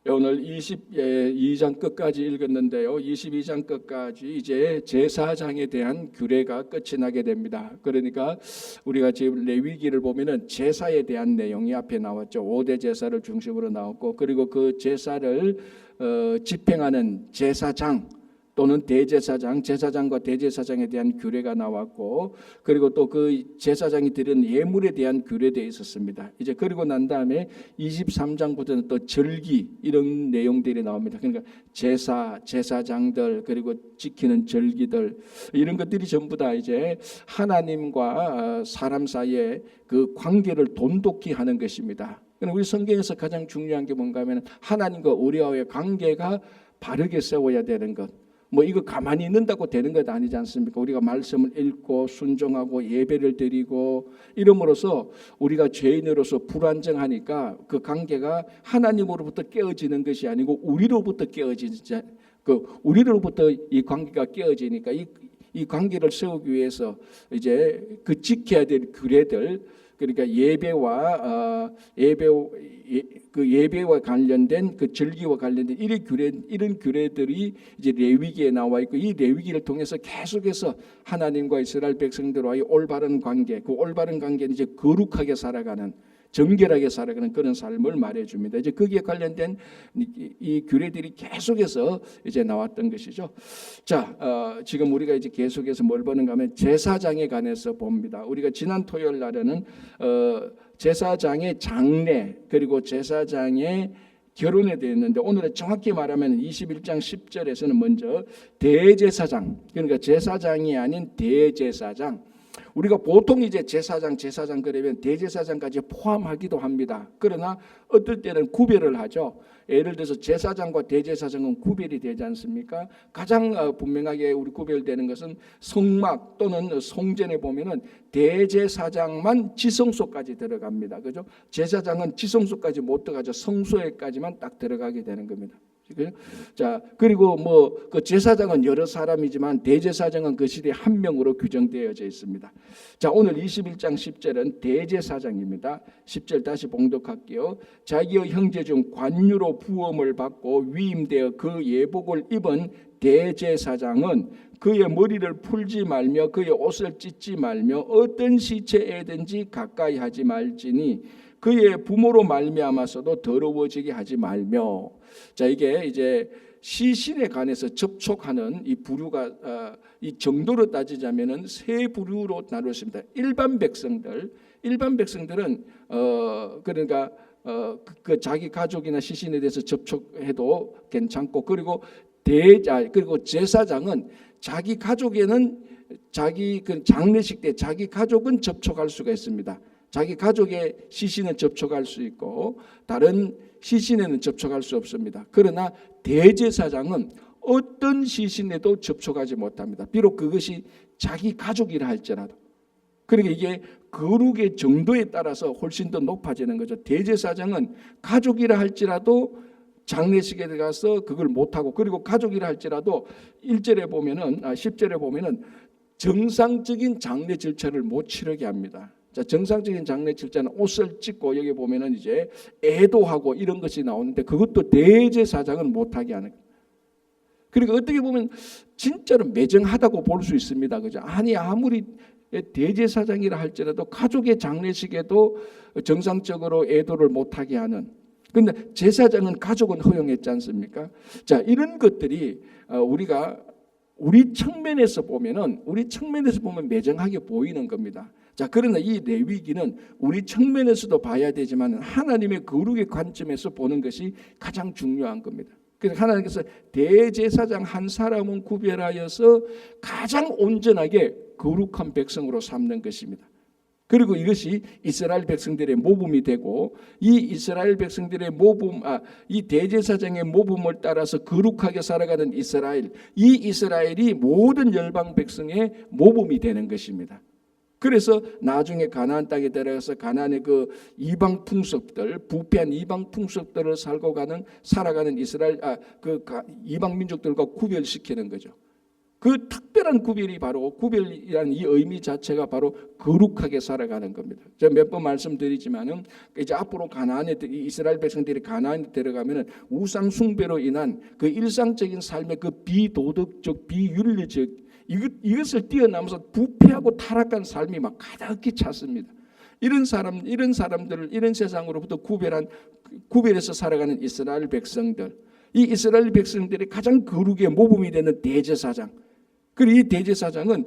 오늘 22장 끝까지 읽었는데요. 22장 끝까지 이제 제사장에 대한 규례가 끝이 나게 됩니다. 그러니까 우리가 지금 레위기를 보면은 제사에 대한 내용이 앞에 나왔죠. 5대 제사를 중심으로 나왔고, 그리고 그 제사를 집행하는 제사장 또는 대제사장, 제사장과 대제사장에 대한 규례가 나왔고, 그리고 또 그 제사장이 드리는 예물에 대한 규례되어 있었습니다. 이제 그리고 난 다음에 23장부터는 또 절기 이런 내용들이 나옵니다. 그러니까 제사, 제사장들, 그리고 지키는 절기들, 이런 것들이 전부 다 이제 하나님과 사람 사이의 그 관계를 돈독히 하는 것입니다. 우리 성경에서 가장 중요한 게 뭔가 하면 하나님과 우리와의 관계가 바르게 세워야 되는 것. 뭐 이거 가만히 있는다고 되는 것 아니지 않습니까? 우리가 말씀을 읽고 순종하고 예배를 드리고 이름으로써 우리가 죄인으로서 불안정하니까 그 관계가 하나님으로부터 깨어지는 것이 아니고 우리로부터 깨어지자, 우리로부터 이 관계가 깨어지니까 이 관계를 세우기 위해서 이제 그 지켜야 될 규례들, 그러니까 예배와 관련된 그 절기와 관련된 이런 규례들이 이제 레위기에 나와 있고, 이 레위기를 통해서 계속해서 하나님과 이스라엘 백성들과의 올바른 관계, 그 올바른 관계는 이제 거룩하게 살아가는, 정결하게 살아가는 그런 삶을 말해줍니다. 이제 거기에 관련된 이 규례들이 계속해서 이제 나왔던 것이죠. 자, 지금 우리가 이제 계속해서 뭘 보는가 하면 제사장에 관해서 봅니다. 우리가 지난 토요일 날에는 제사장의 장례 그리고 제사장의 결혼에 대했는데, 오늘은 정확히 말하면 21장 10절에서는 먼저 대제사장, 그러니까 제사장이 아닌 대제사장, 우리가 보통 이제 제사장 그러면 대제사장까지 포함하기도 합니다. 그러나 어떨 때는 구별을 하죠. 예를 들어서 제사장과 대제사장은 구별이 되지 않습니까? 가장 분명하게 우리 구별되는 것은 성막 또는 성전에 보면은 대제사장만 지성소까지 들어갑니다. 그죠? 제사장은 지성소까지 못 들어가죠. 성소에까지만 딱 들어가게 되는 겁니다. 자, 그리고 뭐 그 제사장은 여러 사람이지만 대제사장은 그 시대에 한 명으로 규정되어져 있습니다. 자, 오늘 21장 10절은 대제사장입니다. 10절 다시 봉독할게요. 자기의 형제 중 관유로 부엄을 받고 위임되어 그 예복을 입은 대제사장은 그의 머리를 풀지 말며 그의 옷을 찢지 말며 어떤 시체에든지 가까이 하지 말지니 그의 부모로 말미암아서도 더러워지게 하지 말며. 자, 이게 이제 시신에 관해서 접촉하는 이 부류가 이 정도로 따지자면은 세 부류로 나누었습니다. 일반 백성들은 그러니까 그 자기 가족이나 시신에 대해서 접촉해도 괜찮고, 그리고 그리고 제사장은 자기 가족에는 자기 그 장례식 때 자기 가족은 접촉할 수가 있습니다. 자기 가족의 시신은 접촉할 수 있고 다른 시신에는 접촉할 수 없습니다. 그러나 대제사장은 어떤 시신에도 접촉하지 못합니다. 비록 그것이 자기 가족이라 할지라도. 그러니까 이게 거룩의 정도에 따라서 훨씬 더 높아지는 거죠. 대제사장은 가족이라 할지라도 장례식에 들어가서 그걸 못하고, 그리고 가족이라 할지라도 10절에 보면은 정상적인 장례 절차를 못 치르게 합니다. 자, 정상적인 장례 절차는 옷을 찢고, 여기 보면은 이제 애도하고 이런 것이 나오는데 그것도 대제사장은 못하게 하는 거예요. 그리고 어떻게 보면 진짜로 매정하다고 볼 수 있습니다. 그죠? 아니, 아무리 대제사장이라 할지라도 가족의 장례식에도 정상적으로 애도를 못하게 하는. 그런데 제사장은 가족은 허용했지 않습니까? 자, 이런 것들이 우리가 우리 측면에서 보면 매정하게 보이는 겁니다. 자, 그러나 이 레위기는 우리 측면에서도 봐야 되지만 하나님의 거룩의 관점에서 보는 것이 가장 중요한 겁니다. 그래서 하나님께서 대제사장 한 사람은 구별하여서 가장 온전하게 거룩한 백성으로 삼는 것입니다. 그리고 이것이 이스라엘 백성들의 모범이 되고, 이 이스라엘 백성들의 이 대제사장의 모범을 따라서 거룩하게 살아가는 이스라엘, 이 이스라엘이 모든 열방 백성의 모범이 되는 것입니다. 그래서 나중에 가나안 땅에 들어가서 가나안의 그 이방 풍습들, 부패한 이방 풍습들을 살아가는 이스라엘 이방 민족들과 구별시키는 거죠. 그 특별한 구별이 바로 구별이라는 이 의미 자체가 바로 거룩하게 살아가는 겁니다. 제가 몇 번 말씀드리지만은 이제 앞으로 가나안에 이스라엘 백성들이 가나안에 들어가면은 우상 숭배로 인한 그 일상적인 삶의 그 비도덕적 비윤리적 이것을 뛰어넘어서 부패하고 타락한 삶이 막 가득히 찼습니다. 이런 사람들을 이런 세상으로부터 구별해서 살아가는 이스라엘 백성들, 이 이스라엘 백성들의 가장 거룩의 모범이 되는 대제사장. 그리고 이 대제사장은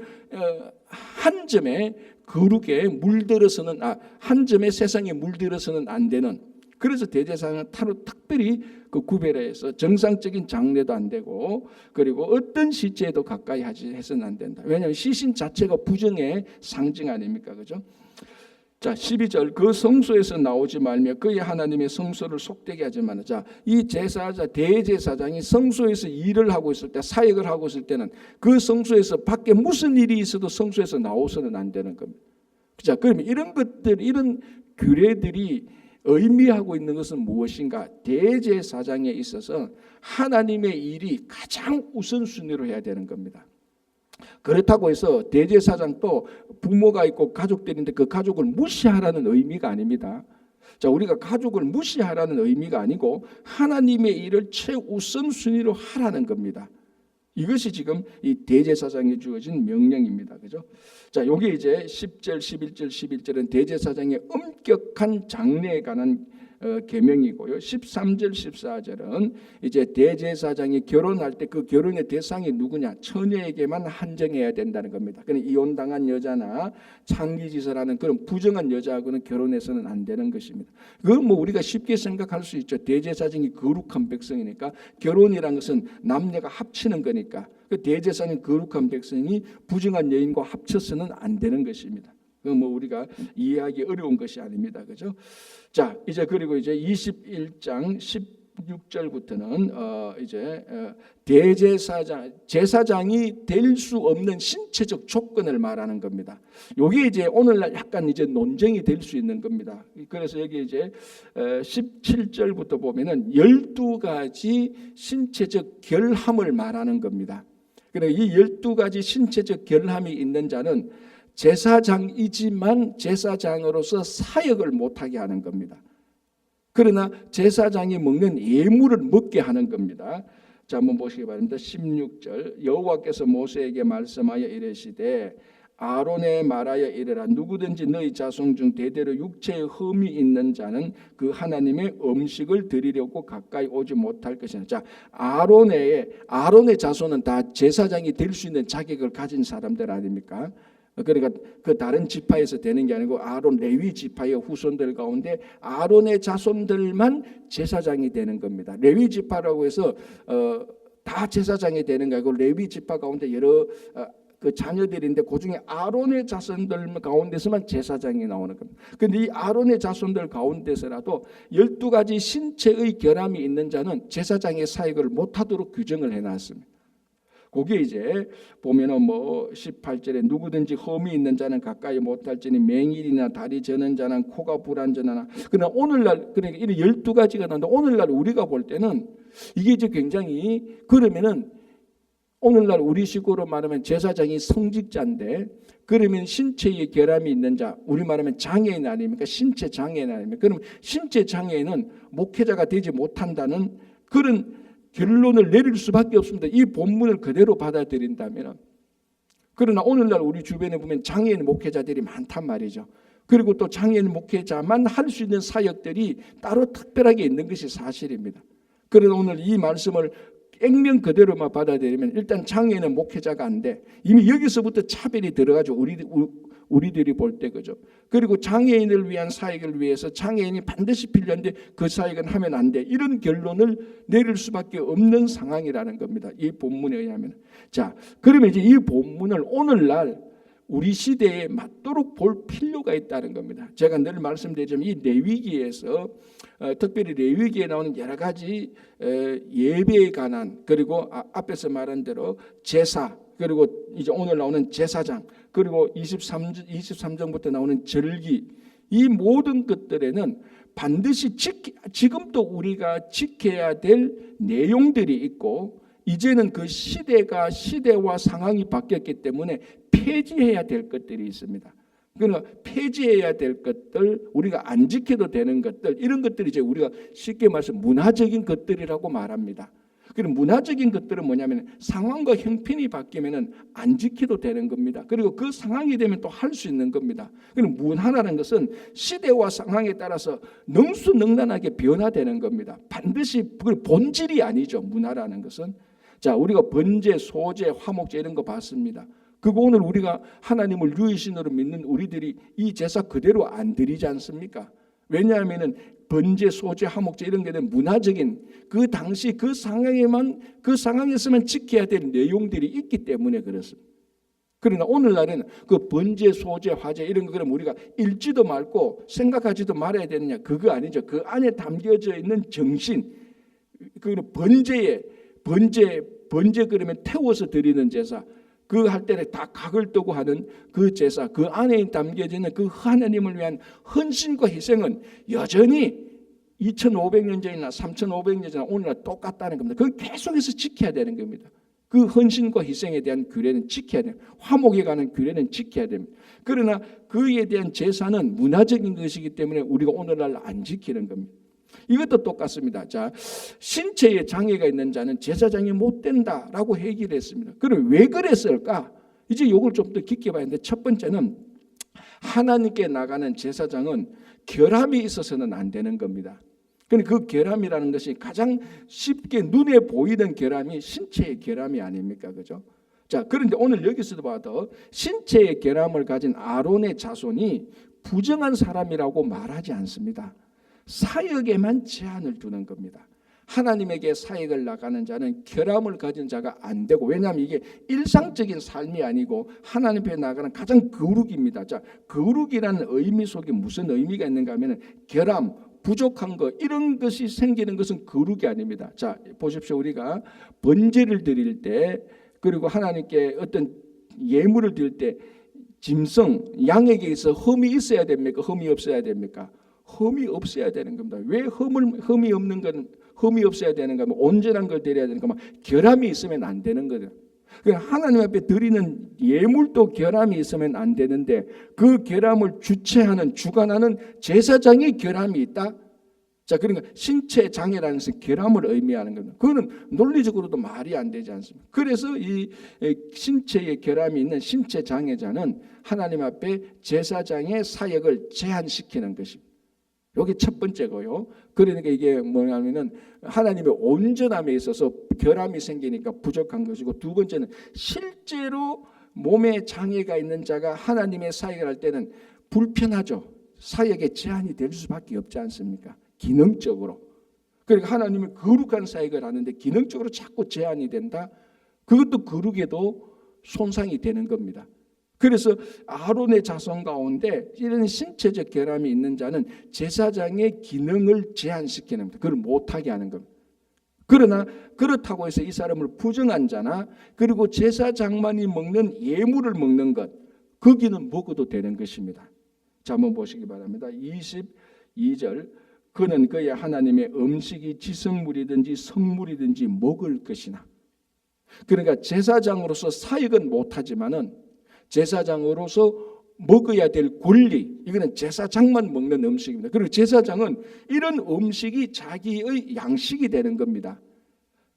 한 점에 거룩에 물들어서는 한 점에 세상에 물들어서는 안 되는. 그래서 대제사장은 특별히 그 구별해서 정상적인 장례도 안 되고 그리고 어떤 시체에도 가까이 해서는 안 된다. 왜냐하면 시신 자체가 부정의 상징 아닙니까, 그죠? 자, 12절 그 성소에서 나오지 말며 그의 하나님의 성소를 속되게 하지 말라. 자, 이 대제사장이 성소에서 일을 하고 있을 때, 사역을 하고 있을 때는 그 성소에서 밖에 무슨 일이 있어도 성소에서 나오서는 안 되는 겁니다. 자, 그러면 이런 것들, 이런 규례들이 의미하고 있는 것은 무엇인가? 대제사장에 있어서 하나님의 일이 가장 우선순위로 해야 되는 겁니다. 그렇다고 해서 대제사장도 부모가 있고 가족들인데 그 가족을 무시하라는 의미가 아닙니다. 자, 우리가 가족을 무시하라는 의미가 아니고 하나님의 일을 최우선 순위로 하라는 겁니다. 이것이 지금 이 대제사장에 주어진 명령입니다. 그죠? 자, 여기 이제 10절, 11절, 11절은 대제사장의 엄격한 장례에 관한 계명이고요. 13절, 14절은 이제 대제사장이 결혼할 때 그 결혼의 대상이 누구냐? 처녀에게만 한정해야 된다는 겁니다. 그러니까 이혼당한 여자나 창기지설하는 그런 부정한 여자하고는 결혼해서는 안 되는 것입니다. 그건 뭐 우리가 쉽게 생각할 수 있죠. 대제사장이 거룩한 백성이니까 결혼이란 것은 남녀가 합치는 거니까 그 대제사장이 거룩한 백성이 부정한 여인과 합쳐서는 안 되는 것입니다. 뭐 우리가 이해하기 어려운 것이 아닙니다. 그죠? 자, 이제 그리고 이제 21장 16절부터는 이제 제사장이 될 수 없는 신체적 조건을 말하는 겁니다. 요게 이제 오늘날 약간 이제 논쟁이 될 수 있는 겁니다. 그래서 여기 이제 17절부터 보면은 12가지 신체적 결함을 말하는 겁니다. 그래 이 12가지 신체적 결함이 있는 자는 제사장이지만 제사장으로서 사역을 못하게 하는 겁니다. 그러나 제사장이 먹는 예물을 먹게 하는 겁니다. 자, 한번 보시기 바랍니다. 16절 여호와께서 모세에게 말씀하여 이르시되 아론에 말하여 이르라 누구든지 너희 자손 중 대대로 육체에 흠이 있는 자는 그 하나님의 음식을 드리려고 가까이 오지 못할 것이다. 자, 아론의 자손은 다 제사장이 될 수 있는 자격을 가진 사람들 아닙니까? 그러니까 그 다른 지파에서 되는 게 아니고 아론 레위 지파의 후손들 가운데 아론의 자손들만 제사장이 되는 겁니다. 레위 지파라고 해서 다 제사장이 되는 게 아니고 레위 지파 가운데 여러 그 자녀들인데 그중에 아론의 자손들 가운데서만 제사장이 나오는 겁니다. 그런데 이 아론의 자손들 가운데서라도 12가지 신체의 결함이 있는 자는 제사장의 사역을 못하도록 규정을 해놨습니다. 거기에 이제 보면은 뭐 18절에 누구든지 흠이 있는 자는 가까이 못할지니 맹일이나 다리 저는 자는 코가 불안전하나. 그러나 오늘날 그러니까 이런 12가지가 나는데 오늘날 우리가 볼 때는 이게 이제 굉장히 그러면은 오늘날 우리식으로 말하면 제사장이 성직자인데 그러면 신체의 결함이 있는 자 우리 말하면 장애인 아닙니까? 신체 장애인 아닙니까? 그러면 신체 장애인은 목회자가 되지 못한다는 그런 결론을 내릴 수밖에 없습니다. 이 본문을 그대로 받아들인다면. 그러나 오늘날 우리 주변에 보면 장애인 목회자들이 많단 말이죠. 그리고 또 장애인 목회자만 할 수 있는 사역들이 따로 특별하게 있는 것이 사실입니다. 그러나 오늘 이 말씀을 액면 그대로만 받아들이면 일단 장애인은 목회자가 안 돼. 이미 여기서부터 차별이 들어가죠. 우리들이 볼 때 그죠. 그리고 장애인을 위한 사역을 위해서 장애인이 반드시 필요한데 그 사역은 하면 안 돼. 이런 결론을 내릴 수밖에 없는 상황이라는 겁니다. 이 본문에 의하면. 자, 그러면 이제 이 본문을 오늘날 우리 시대에 맞도록 볼 필요가 있다는 겁니다. 제가 늘 말씀드리자면 이 레위기에서 특별히 레위기에 나오는 여러 가지 예배에 관한 그리고 앞에서 말한 대로 제사 그리고 이제 오늘 나오는 제사장 그리고 23장부터 나오는 절기 이 모든 것들에는 반드시 지금도 우리가 지켜야 될 내용들이 있고 이제는 그 시대와 상황이 바뀌었기 때문에 폐지해야 될 것들이 있습니다. 그러니까 폐지해야 될 것들, 우리가 안 지켜도 되는 것들, 이런 것들이 이제 우리가 쉽게 말해서 문화적인 것들이라고 말합니다. 그리고 문화적인 것들은 뭐냐면 상황과 형편이 바뀌면은 안 지켜도 되는 겁니다. 그리고 그 상황이 되면 또 할 수 있는 겁니다. 그리고 문화라는 것은 시대와 상황에 따라서 능수능란하게 변화되는 겁니다. 반드시 그 본질이 아니죠. 문화라는 것은. 자, 우리가 번제, 소제, 화목제 이런 거 봤습니다. 그거 오늘 우리가 하나님을 유일신으로 믿는 우리들이 이 제사 그대로 안 드리지 않습니까? 왜냐하면은 번제, 소제, 화목제 이런 게는 문화적인 그 당시 그 상황에서만 지켜야 될 내용들이 있기 때문에 그렇습니다. 그러나 오늘날에는 그 번제, 소제, 화제 이런 거 그럼 우리가 읽지도 말고 생각하지도 말아야 되느냐? 그거 아니죠. 그 안에 담겨져 있는 정신, 그 번제 그러면 태워서 드리는 제사. 그 할 때에 다 각을 뜨고 하는 그 제사, 그 안에 담겨지는 그 하나님을 위한 헌신과 희생은 여전히 2500년 전이나 3500년 전이나 오늘날 똑같다는 겁니다. 그걸 계속해서 지켜야 되는 겁니다. 그 헌신과 희생에 대한 규례는 지켜야 돼요. 화목에 관한 규례는 지켜야 됩니다. 그러나 그에 대한 제사는 문화적인 것이기 때문에 우리가 오늘날 안 지키는 겁니다. 이것도 똑같습니다. 자, 신체에 장애가 있는 자는 제사장이 못 된다라고 얘기를 했습니다. 그럼 왜 그랬을까? 이제 이걸 좀 더 깊게 봐야 하는데, 첫 번째는 하나님께 나가는 제사장은 결함이 있어서는 안 되는 겁니다. 그 결함이라는 것이 가장 쉽게 눈에 보이는 결함이 신체의 결함이 아닙니까? 그죠? 자, 그런데 오늘 여기서도 봐도 신체의 결함을 가진 아론의 자손이 부정한 사람이라고 말하지 않습니다. 사역에만 제한을 두는 겁니다. 하나님에게 사역을 나가는 자는 결함을 가진 자가 안 되고, 왜냐하면 이게 일상적인 삶이 아니고 하나님 앞에 나가는 가장 거룩입니다. 자, 거룩이라는 의미 속에 무슨 의미가 있는가 하면 결함, 부족한 것 이런 것이 생기는 것은 거룩이 아닙니다. 자, 보십시오. 우리가 번제를 드릴 때, 그리고 하나님께 어떤 예물을 드릴 때 짐승, 양에게 있어 흠이 있어야 됩니까? 흠이 없어야 됩니까? 흠이 없어야 되는 겁니다. 왜 흠이 없는 건 흠이 없어야 되는가 하면 온전한 걸 드려야 되는가 하면 결함이 있으면 안 되는 거죠. 하나님 앞에 드리는 예물도 결함이 있으면 안 되는데, 그 결함을 주관하는 제사장이 결함이 있다. 자, 그러니까 신체 장애라는 것은 결함을 의미하는 겁니다. 그거는 논리적으로도 말이 안 되지 않습니까? 그래서 이 신체에 결함이 있는 신체 장애자는 하나님 앞에 제사장의 사역을 제한시키는 것입니다. 이게 첫 번째고요. 그러니까 이게 뭐냐면은 하나님의 온전함에 있어서 결함이 생기니까 부족한 것이고, 두 번째는 실제로 몸에 장애가 있는 자가 하나님의 사역을 할 때는 불편하죠. 사역에 제한이 될 수밖에 없지 않습니까? 기능적으로. 그러니까 하나님의 거룩한 사역을 하는데 기능적으로 자꾸 제한이 된다. 그것도 거룩에도 손상이 되는 겁니다. 그래서 아론의 자손 가운데 이런 신체적 결함이 있는 자는 제사장의 기능을 제한시키는 겁니다. 그걸 못하게 하는 겁니다. 그러나 그렇다고 해서 이 사람을 부정한 자나, 그리고 제사장만이 먹는 예물을 먹는 것, 거기는 먹어도 되는 것입니다. 자, 한번 보시기 바랍니다. 22절, 그는 그의 하나님의 음식이 지성물이든지 성물이든지 먹을 것이나. 그러니까 제사장으로서 사역은 못하지만은 제사장으로서 먹어야 될 권리, 이거는 제사장만 먹는 음식입니다. 그리고 제사장은 이런 음식이 자기의 양식이 되는 겁니다.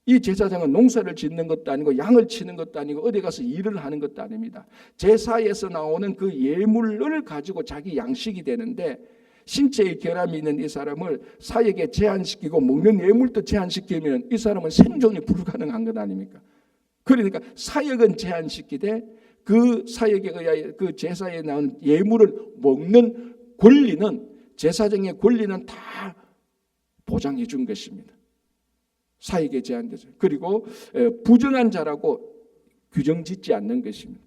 이 제사장은 농사를 짓는 것도 아니고 양을 치는 것도 아니고 어디 가서 일을 하는 것도 아닙니다. 제사에서 나오는 그 예물을 가지고 자기 양식이 되는데, 신체의 결함이 있는 이 사람을 사역에 제한시키고 먹는 예물도 제한시키면 이 사람은 생존이 불가능한 것 아닙니까? 그러니까 사역은 제한시키되 그 사역에 의하여 그 제사에 나온 예물을 먹는 권리는, 제사장의 권리는 다 보장해 준 것입니다. 사역에 제한되죠. 그리고 부정한 자라고 규정 짓지 않는 것입니다.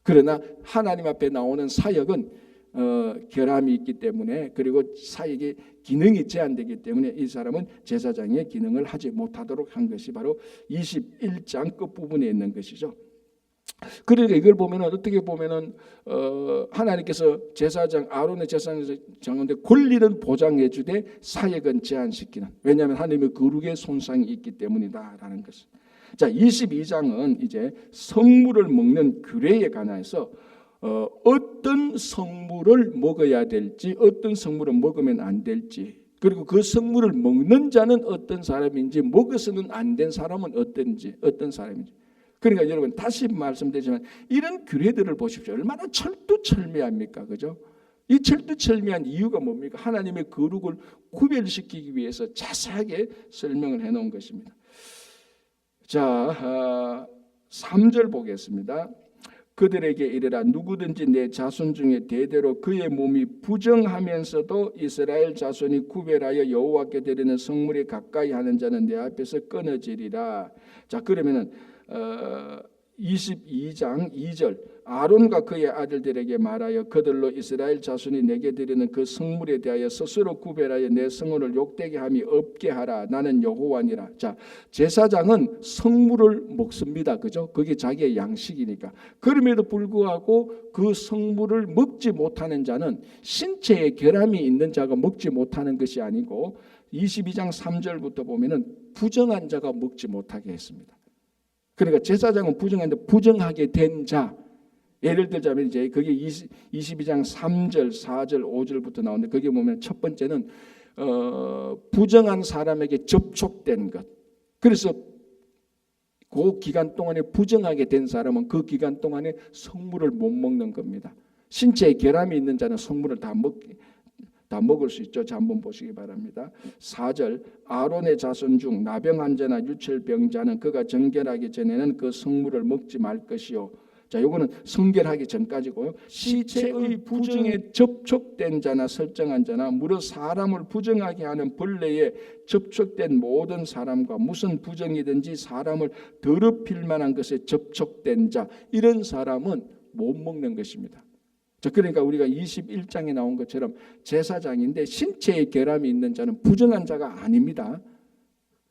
그러나 하나님 앞에 나오는 사역은 결함이 있기 때문에, 그리고 사역의 기능이 제한되기 때문에 이 사람은 제사장의 기능을 하지 못하도록 한 것이 바로 21장 끝부분에 있는 것이죠. 그러니까 이걸 보면 어떻게 보면은 하나님께서 아론의 제사장한테 권리는 보장해 주되 사역은 제한시키는, 왜냐하면 하나님의 거룩의 손상이 있기 때문이다라는 것입니다. 자, 22장은 이제 성물을 먹는 규례에 관해서 어떤 성물을 먹어야 될지, 어떤 성물을 먹으면 안 될지, 그리고 그 성물을 먹는 자는 어떤 사람인지, 먹어서는 안 된 사람은 어떤 사람인지. 그러니까 여러분 다시 말씀드리지만 이런 규례들을 보십시오. 얼마나 철두철미합니까? 그죠? 이 철두철미한 이유가 뭡니까? 하나님의 거룩을 구별시키기 위해서 자세하게 설명을 해놓은 것입니다. 자, 3절 보겠습니다. 그들에게 이르라, 누구든지 내 자손 중에 대대로 그의 몸이 부정하면서도 이스라엘 자손이 구별하여 여호와께 드리는 성물에 가까이 하는 자는 내 앞에서 끊어지리라. 자, 그러면은 22장 2절, 아론과 그의 아들들에게 말하여 그들로 이스라엘 자손이 내게 드리는 그 성물에 대하여 스스로 구별하여 내 성원을 욕되게 함이 없게 하라. 나는 여호와니라. 자, 제사장은 성물을 먹습니다. 그죠? 그게 자기의 양식이니까. 그럼에도 불구하고 그 성물을 먹지 못하는 자는 신체에 결함이 있는 자가 먹지 못하는 것이 아니고 22장 3절부터 보면은 부정한 자가 먹지 못하게 했습니다. 그러니까 제사장은 부정한데 부정하게 된 자, 예를 들자면 이제 그게 22장 3절, 4절, 5절부터 나오는데 거기 보면 첫 번째는 부정한 사람에게 접촉된 것. 그래서 그 기간 동안에 부정하게 된 사람은 그 기간 동안에 성물을 못 먹는 겁니다. 신체에 결함이 있는 자는 성물을 다 먹을 수 있죠. 자, 한번 보시기 바랍니다. 4절, 아론의 자손 중 나병 환자나 유철병자는 그가 정결하기 전에는 그 성물을 먹지 말 것이요. 자, 요거는 성결하기 전까지고요. 시체의 부정에 접촉된 자나 설정한 자나 무릇 사람을 부정하게 하는 벌레에 접촉된 모든 사람과 무슨 부정이든지 사람을 더럽힐 만한 것에 접촉된 자, 이런 사람은 못 먹는 것입니다. 자, 그러니까 우리가 21장에 나온 것처럼 제사장인데 신체에 결함이 있는 자는 부정한 자가 아닙니다.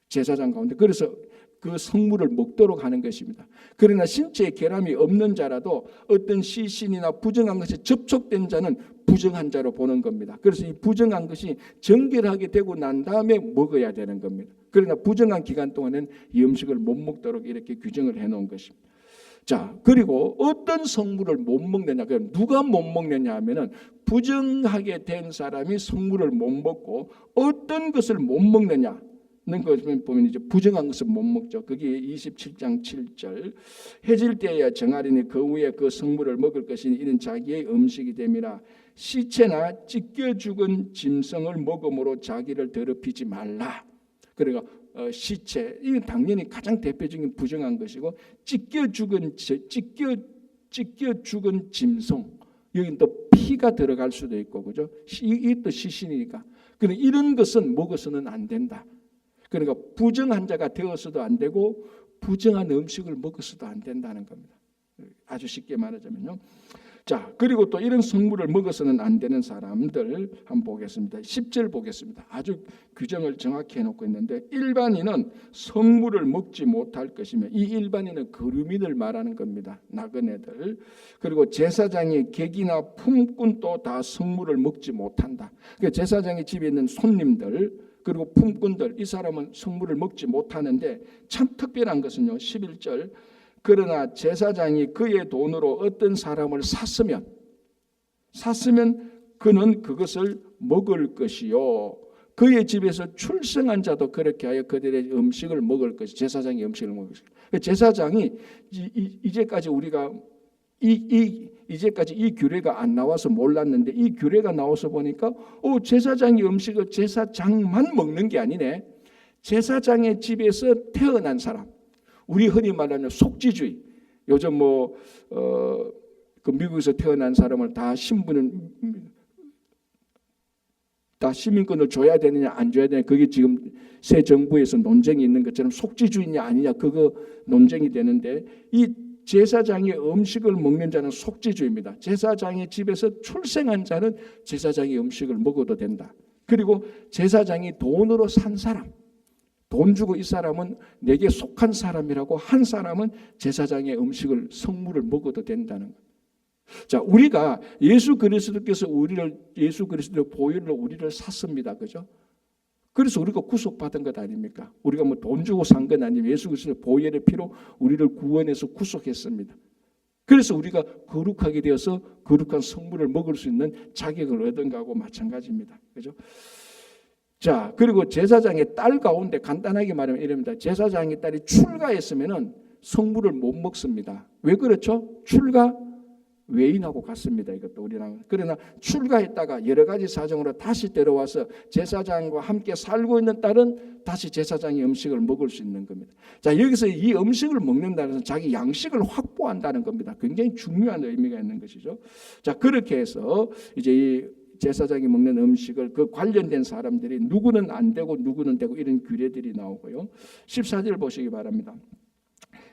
제사장 가운데. 그래서 그 성물을 먹도록 하는 것입니다. 그러나 신체에 결함이 없는 자라도 어떤 시신이나 부정한 것에 접촉된 자는 부정한 자로 보는 겁니다. 그래서 이 부정한 것이 정결하게 되고 난 다음에 먹어야 되는 겁니다. 그러나 부정한 기간 동안은 이 음식을 못 먹도록 이렇게 규정을 해놓은 것입니다. 자, 그리고 어떤 성물을 못 먹느냐, 그럼 누가 못 먹느냐 하면은 부정하게 된 사람이 성물을 못 먹고 어떤 것을 못 먹느냐 는 것을 보면 이제 부정한 것을 못 먹죠. 그게 27장 7절, 해질 때에야 정하리니 그 후에 그 성물을 먹을 것이니 이는 자기의 음식이 됨이라. 시체나 찢겨 죽은 짐승을 먹음으로 자기를 더럽히지 말라. 그러니까 시체, 이건 당연히 가장 대표적인 부정한 것이고, 찢겨 죽은 짐승, 여기는 또 피가 들어갈 수도 있고, 그죠? 이게 또 시신이니까. 그런데 이런 것은 먹어서는 안 된다. 그러니까 부정한 자가 되어서도 안 되고 부정한 음식을 먹어서도 안 된다는 겁니다. 아주 쉽게 말하자면요. 자, 그리고 또 이런 성물을 먹어서는 안 되는 사람들 한번 보겠습니다. 10절 보겠습니다. 아주 규정을 정확히 해놓고 있는데, 일반인은 성물을 먹지 못할 것이며, 이 일반인은 거류민을 말하는 겁니다. 나그네들. 그리고 제사장의 객이나 품꾼도 다 성물을 먹지 못한다. 그러니까 제사장의 집에 있는 손님들 그리고 품꾼들, 이 사람은 성물을 먹지 못하는데, 참 특별한 것은요, 11절, 그러나 제사장이 그의 돈으로 어떤 사람을 샀으면 그는 그것을 먹을 것이요, 그의 집에서 출생한 자도 그렇게 하여 그들의 음식을 먹을 것이, 제사장의 음식을 먹을 것이. 제사장이 이제까지 우리가 이제까지 이 규례가 안 나와서 몰랐는데, 이 규례가 나와서 보니까 제사장의 음식을 제사장만 먹는 게 아니네. 제사장의 집에서 태어난 사람, 우리 흔히 말하는 속지주의, 요즘 그 미국에서 태어난 사람을 다 시민권을 줘야 되느냐 안 줘야 되느냐, 그게 지금 새 정부에서 논쟁이 있는 것처럼 속지주의냐 아니냐, 그거 논쟁이 되는데, 이 제사장의 음식을 먹는 자는 속지주의입니다. 제사장의 집에서 출생한 자는 제사장의 음식을 먹어도 된다. 그리고 제사장이 돈으로 산 사람, 돈 주고 이 사람은 내게 속한 사람이라고 한 사람은 제사장의 음식을, 성물을 먹어도 된다는 것. 자, 우리가 예수 그리스도께서 예수 그리스도의 보혈로 우리를 샀습니다. 그죠? 그래서 우리가 구속받은 것 아닙니까? 우리가 뭐 돈 주고 산 건 아니면 예수 그리스도의 보혈의 피로 우리를 구원해서 구속했습니다. 그래서 우리가 거룩하게 되어서 거룩한 성물을 먹을 수 있는 자격을 얻은 거하고 마찬가지입니다. 그죠? 자, 그리고 제사장의 딸 가운데 간단하게 말하면 이럽니다. 제사장의 딸이 출가했으면은 성물을 못 먹습니다. 왜 그렇죠? 출가 외인하고 같습니다. 이것도 우리랑. 그러나 출가했다가 여러 가지 사정으로 다시 데려와서 제사장과 함께 살고 있는 딸은 다시 제사장의 음식을 먹을 수 있는 겁니다. 자, 여기서 이 음식을 먹는다는 것은 자기 양식을 확보한다는 겁니다. 굉장히 중요한 의미가 있는 것이죠. 자, 그렇게 해서 이제 이 제사장이 먹는 음식을 그 관련된 사람들이 누구는 안 되고 누구는 되고 이런 규례들이 나오고요. 14절 보시기 바랍니다.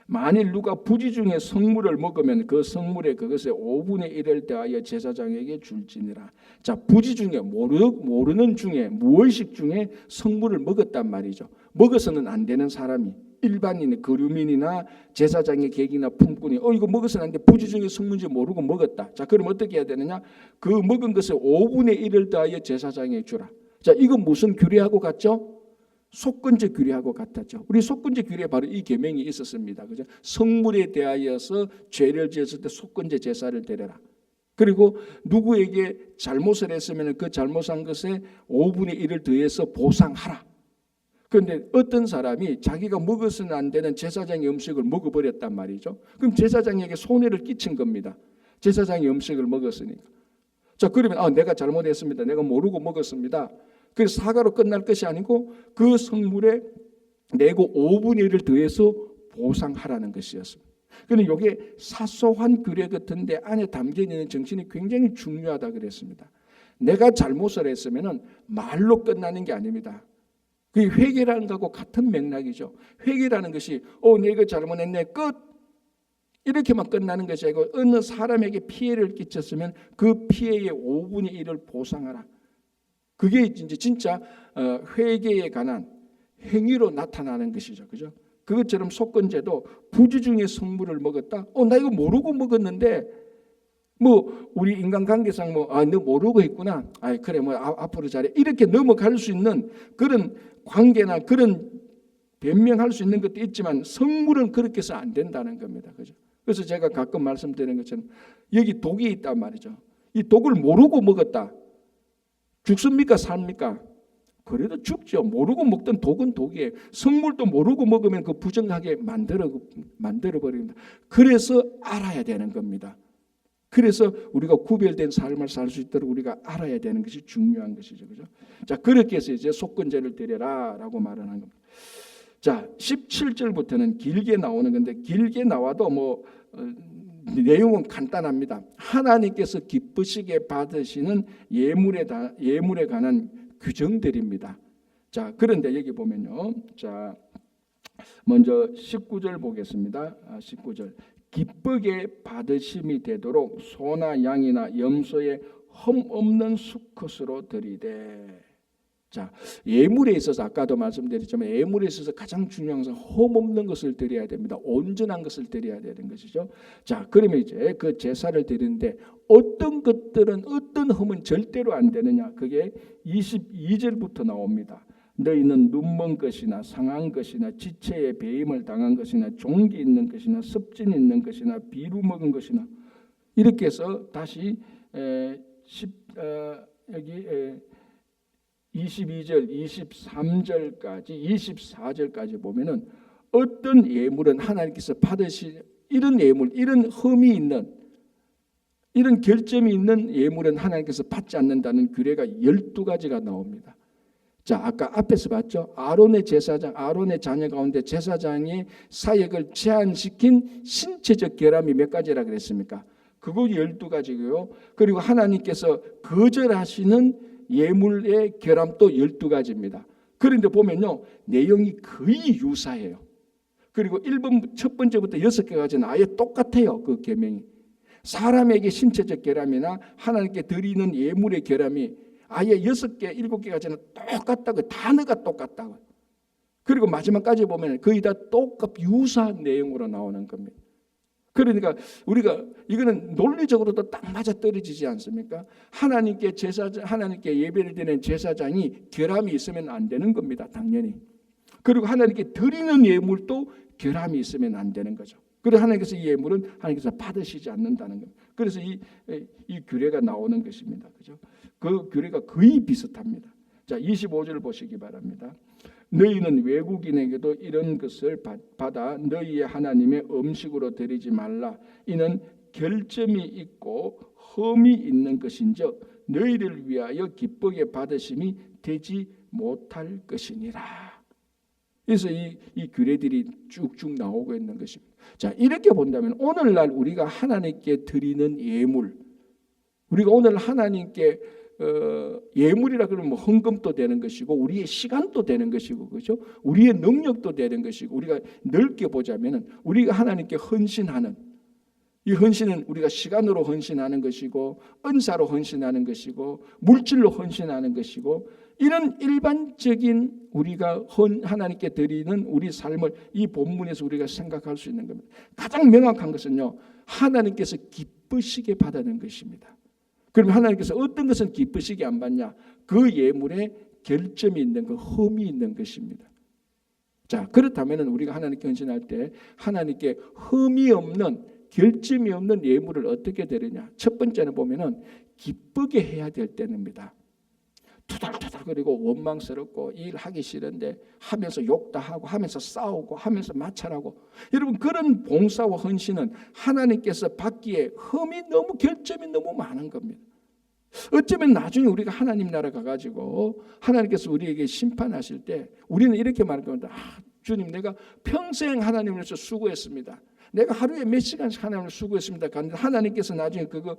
만일 누가 부지 중에 성물을 먹으면 그 성물에 그것의 5분의 1을 더하여 제사장에게 줄지니라. 자, 부지 중에 모르는 중에 무의식 중에 성물을 먹었단 말이죠. 먹어서는 안 되는 사람이 일반인, 거류민이나 제사장의 객이나 품꾼이 이거 먹어서는 안 돼. 부지 중에 성물인지 모르고 먹었다. 자, 그럼 어떻게 해야 되느냐? 그 먹은 것의 5분의 1을 더하여 제사장에게 주라. 자, 이건 무슨 규례하고 같죠? 속건제 규례하고 같았죠. 우리 속건제 규례에 바로 이 계명이 있었습니다. 그죠? 성물에 대하여서 죄를 지었을 때 속건제 제사를 드려라. 그리고 누구에게 잘못을 했으면 그 잘못한 것에 5분의 1을 더해서 보상하라. 그런데 어떤 사람이 자기가 먹어서는 안 되는 제사장의 음식을 먹어버렸단 말이죠. 그럼 제사장에게 손해를 끼친 겁니다. 제사장의 음식을 먹었으니까. 자, 그러면 내가 잘못했습니다. 내가 모르고 먹었습니다. 그래서 사과로 끝날 것이 아니고 그 성물에 내고 5분의 1을 더해서 보상하라는 것이었습니다. 그런데 이게 사소한 규례 같은데 안에 담겨있는 정신이 굉장히 중요하다 그랬습니다. 내가 잘못을 했으면 말로 끝나는 게 아닙니다. 그게 회개라는 것하고 같은 맥락이죠. 회개라는 것이 내가 잘못했네 끝 이렇게만 끝나는 것이 아니고 어느 사람에게 피해를 끼쳤으면 그 피해의 5분의 1을 보상하라. 그게 이제 진짜 회개에 관한 행위로 나타나는 것이죠. 그죠? 그것처럼 속건제도 부지 중에 성물을 먹었다. 나 이거 모르고 먹었는데 뭐 우리 인간관계상 너 모르고 했구나. 그래 앞으로 잘해. 이렇게 넘어갈 수 있는 그런 관계나 그런 변명할 수 있는 것도 있지만 성물은 그렇게 해서 안 된다는 겁니다. 그죠? 그래서 제가 가끔 말씀드리는 것처럼 여기 독이 있단 말이죠. 이 독을 모르고 먹었다. 죽습니까? 삽니까? 그래도 죽죠. 모르고 먹던 독은 독이에요. 성물도 모르고 먹으면 그 부정하게 만들어 버립니다. 그래서 알아야 되는 겁니다. 그래서 우리가 구별된 삶을 살 수 있도록 우리가 알아야 되는 것이 중요한 것이죠. 그죠? 자, 그렇게 해서 이제 속건제를 드려라라고 말하는 겁니다. 자, 17절부터는 길게 나오는 건데 길게 나와도 내용은 간단합니다. 하나님께서 기쁘시게 받으시는 예물에 관한 규정들입니다. 자, 그런데 여기 보면요. 자, 먼저 19절 보겠습니다. 19절. 기쁘게 받으심이 되도록 소나 양이나 염소의 흠 없는 수컷으로 드리되. 자, 예물에 있어서 아까도 말씀드렸지만 예물에 있어서 가장 중요한 것은 흠 없는 것을 드려야 됩니다. 온전한 것을 드려야 되는 것이죠. 자, 그러면 이제 그 제사를 드리는데 어떤 것들은 어떤 흠은 절대로 안 되느냐? 그게 22절부터 나옵니다. 너희는 눈먼 것이나 상한 것이나 지체에 배임을 당한 것이나 종기 있는 것이나 습진 있는 것이나 비루 먹은 것이나 이렇게 해서 다시 여기 22절, 23절까지 24절까지 보면은 어떤 예물은 하나님께서 받으시 이런 예물, 이런 흠이 있는 이런 결점이 있는 예물은 하나님께서 받지 않는다는 규례가 12가지가 나옵니다. 자, 아까 앞에서 봤죠? 아론의 자녀 가운데 제사장의 사역을 제한시킨 신체적 결함이 몇 가지라 그랬습니까? 그거 12가지고요. 그리고 하나님께서 거절하시는 예물의 결함도 12가지입니다. 그런데 보면요. 내용이 거의 유사해요. 그리고 1번 첫 번째부터 6개까지는 아예 똑같아요. 그 계명이. 사람에게 신체적 결함이나 하나님께 드리는 예물의 결함이 아예 6개, 7개까지는 똑같다고. 단어가 똑같다고. 그리고 마지막까지 보면 거의 다 유사한 내용으로 나오는 겁니다. 그러니까 우리가 이거는 논리적으로도 딱 맞아 떨어지지 않습니까? 하나님께 예배를 드리는 제사장이 결함이 있으면 안 되는 겁니다. 당연히. 그리고 하나님께 드리는 예물도 결함이 있으면 안 되는 거죠. 그리고 하나님께서 이 예물은 하나님께서 받으시지 않는다는 겁니다. 그래서 이 규례가 나오는 것입니다. 그죠? 그 규례가 거의 비슷합니다. 자, 25절 보시기 바랍니다. 너희는 외국인에게도 이런 것을 받아 너희의 하나님의 음식으로 드리지 말라. 이는 결점이 있고 흠이 있는 것인즉 너희를 위하여 기쁘게 받으심이 되지 못할 것이니라. 그래서 이 규례들이 쭉쭉 나오고 있는 것입니다. 자, 이렇게 본다면 오늘날 우리가 하나님께 드리는 예물, 우리가 오늘 하나님께 예물이라 그러면 뭐 헌금도 되는 것이고 우리의 시간도 되는 것이고, 그렇죠? 우리의 능력도 되는 것이고, 우리가 넓게 보자면은 우리가 하나님께 헌신하는, 이 헌신은 우리가 시간으로 헌신하는 것이고 은사로 헌신하는 것이고 물질로 헌신하는 것이고, 이런 일반적인 우리가 하나님께 드리는 우리 삶을 이 본문에서 우리가 생각할 수 있는 겁니다. 가장 명확한 것은요, 하나님께서 기쁘시게 받는 것입니다. 그럼 하나님께서 어떤 것은 기쁘시게 안 받냐? 그 예물에 결점이 있는 것, 흠이 있는 것입니다. 자, 그렇다면 우리가 하나님께 헌신할 때 하나님께 흠이 없는, 결점이 없는 예물을 어떻게 드리냐? 첫 번째는 보면은 기쁘게 해야 될 때입니다. 투덜투덜거리고 원망스럽고 일하기 싫은데 하면서 욕도 하고 하면서 싸우고 하면서 마찰하고, 여러분 그런 봉사와 헌신은 하나님께서 받기에 흠이 너무, 결점이 너무 많은 겁니다. 어쩌면 나중에 우리가 하나님 나라 가가지고 하나님께서 우리에게 심판하실 때 우리는 이렇게 말할 겁니다. 주님, 내가 평생 하나님을 위해서 수고했습니다. 내가 하루에 몇 시간씩 하나님을 수고했습니다. 하나님께서 나중에 그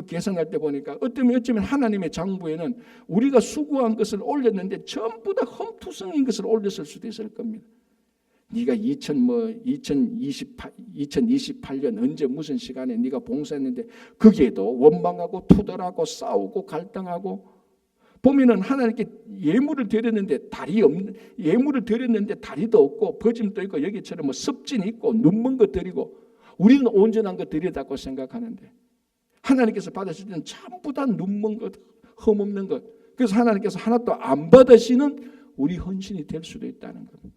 계산할 때 보니까 어쩌면 하나님의 장부에는 우리가 수고한 것을 올렸는데 전부 다 험투성인 것을 올렸을 수도 있을 겁니다. 네가 2028년 언제 무슨 시간에 네가 봉사했는데 거기에도 원망하고 투덜하고 싸우고 갈등하고, 보면은 하나님께 예물을 드렸는데 다리도 없고 버짐도 있고 여기처럼 뭐 습진 있고 눈먼 거 드리고, 우리는 온전한 거 드리다고 생각하는데 하나님께서 받으실 때는 전부 다 눈먼 것, 흠없는 것. 그래서 하나님께서 하나도 안 받으시는 우리 헌신이 될 수도 있다는 겁니다.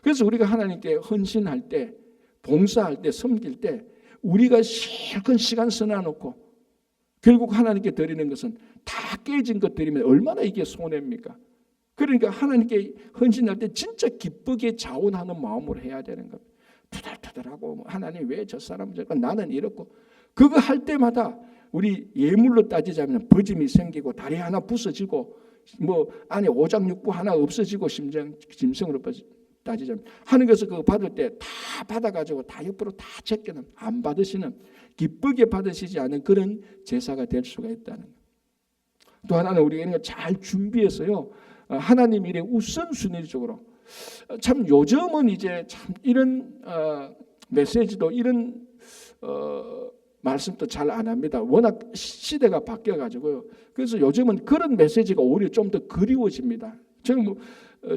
그래서 우리가 하나님께 헌신할 때, 봉사할 때, 섬길 때 우리가 실컷 시간 써놔놓고 결국 하나님께 드리는 것은 다 깨진 것 드리면 얼마나 이게 손해입니까? 그러니까 하나님께 헌신할 때 진짜 기쁘게 자원하는 마음으로 해야 되는 겁니다. 투덜투덜하고 하나님 왜 저 사람은 저거 나는 이렇고, 그거 할 때마다 우리 예물로 따지자면 버짐이 생기고 다리 하나 부서지고 뭐 안에 오장육부 하나 없어지고 짐승으로 따지자면 하나님께서 그거 받을 때 다 받아가지고 다 옆으로 다 제껴는, 안 받으시는, 기쁘게 받으시지 않은 그런 제사가 될 수가 있다는 거예요. 또 하나는 우리가 이런 거 잘 준비해서요, 하나님 일에 우선순위적으로, 참 요즘은 이제 참 이런 메시지도 이런 말씀도 잘 안 합니다. 워낙 시대가 바뀌어가지고요. 그래서 요즘은 그런 메시지가 오히려 좀 더 그리워집니다.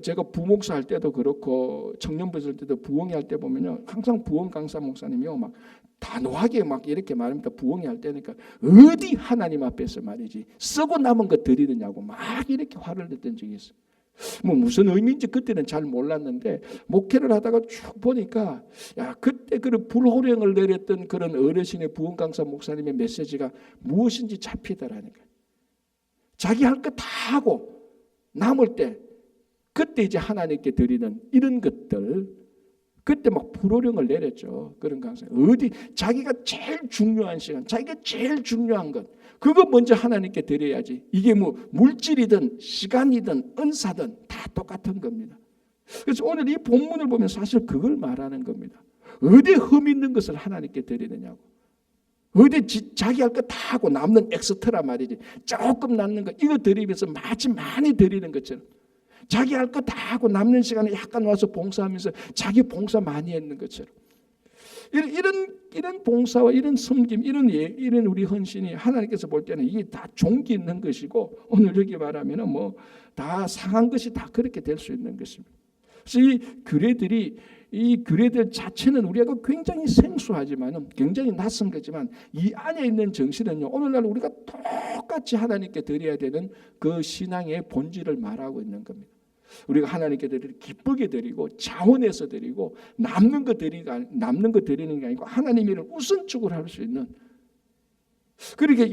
제가 부목사 할 때도 그렇고 청년부 할 때도 부흥회 할 때 보면요, 항상 부흥 강사 목사님이요 막 단호하게 막 이렇게 말합니다. 부흥회 할 때니까 어디 하나님 앞에서 말이지 쓰고 남은 거 드리느냐고 막 이렇게 화를 냈던 적이 있어요. 뭐 무슨 의미인지 그때는 잘 몰랐는데 목회를 하다가 쭉 보니까 야, 그때 그 불호령을 내렸던 그런 어르신의 부흥 강사 목사님의 메시지가 무엇인지 잡히더라니까. 자기 할 거 다 하고 남을 때, 그때 이제 하나님께 드리는 이런 것들, 그때 막 불호령을 내렸죠. 그런 강사. 어디 자기가 제일 중요한 시간, 자기가 제일 중요한 것, 그거 먼저 하나님께 드려야지. 이게 뭐 물질이든 시간이든 은사든 다 똑같은 겁니다. 그래서 오늘 이 본문을 보면 사실 그걸 말하는 겁니다. 어디 흠 있는 것을 하나님께 드리느냐고. 어디 자기 할 거 다 하고 남는 엑스트라 말이지. 조금 남는 거 이거 드리면서 마치 많이 드리는 것처럼. 자기 할 거 다 하고 남는 시간에 약간 와서 봉사하면서 자기 봉사 많이 했는 것처럼, 이런 봉사와 이런 섬김, 이런 우리 헌신이 하나님께서 볼 때는 이게 다 종기 있는 것이고, 오늘 여기 말하면은 뭐 다 상한 것이 다 그렇게 될 수 있는 것입니다. 그래서 이 규례들 자체는 우리가 굉장히 생소하지만 굉장히 낯선 거지만 이 안에 있는 정신은요, 오늘날 우리가 똑같이 하나님께 드려야 되는 그 신앙의 본질을 말하고 있는 겁니다. 우리가 하나님께 드리고 기쁘게 드리고 자원해서 드리고 남는 거 드리는 게 아니고 하나님 일을 우선적으로 할 수 있는. 그러니까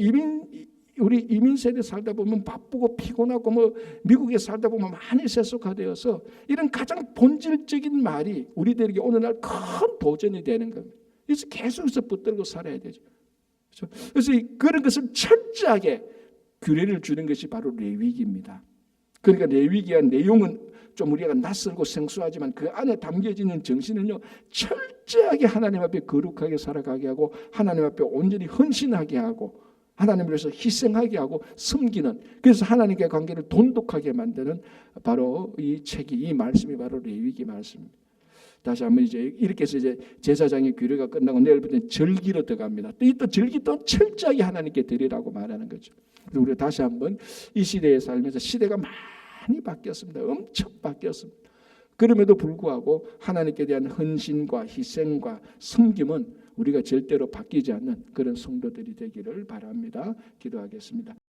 우리 이민 세대 살다 보면 바쁘고 피곤하고 미국에 살다 보면 많이 세속화되어서 이런 가장 본질적인 말이 우리들에게 오늘날 큰 도전이 되는 겁니다. 그래서 계속해서 붙들고 살아야 되죠. 그래서 그런 것을 철저하게 규례를 주는 것이 바로 레위기입니다. 그러니까 레위기의 내용은 좀 우리가 낯설고 생소하지만 그 안에 담겨지는 정신은요, 철저하게 하나님 앞에 거룩하게 살아가게 하고 하나님 앞에 온전히 헌신하게 하고 하나님을 위해서 희생하게 하고 섬기는, 그래서 하나님과의 관계를 돈독하게 만드는 바로 이 책이, 이 말씀이 바로 레위기 말씀입니다. 다시 한번 이렇게 해서 제사장의 규례가 끝나고 내일부터는 절기로 들어갑니다. 또 절기 또 철저하게 하나님께 드리라고 말하는 거죠. 그래서 우리가 다시 한번 이 시대에 살면서 시대가 많이 바뀌었습니다. 엄청 바뀌었습니다. 그럼에도 불구하고 하나님께 대한 헌신과 희생과 섬김은 우리가 절대로 바뀌지 않는 그런 성도들이 되기를 바랍니다. 기도하겠습니다.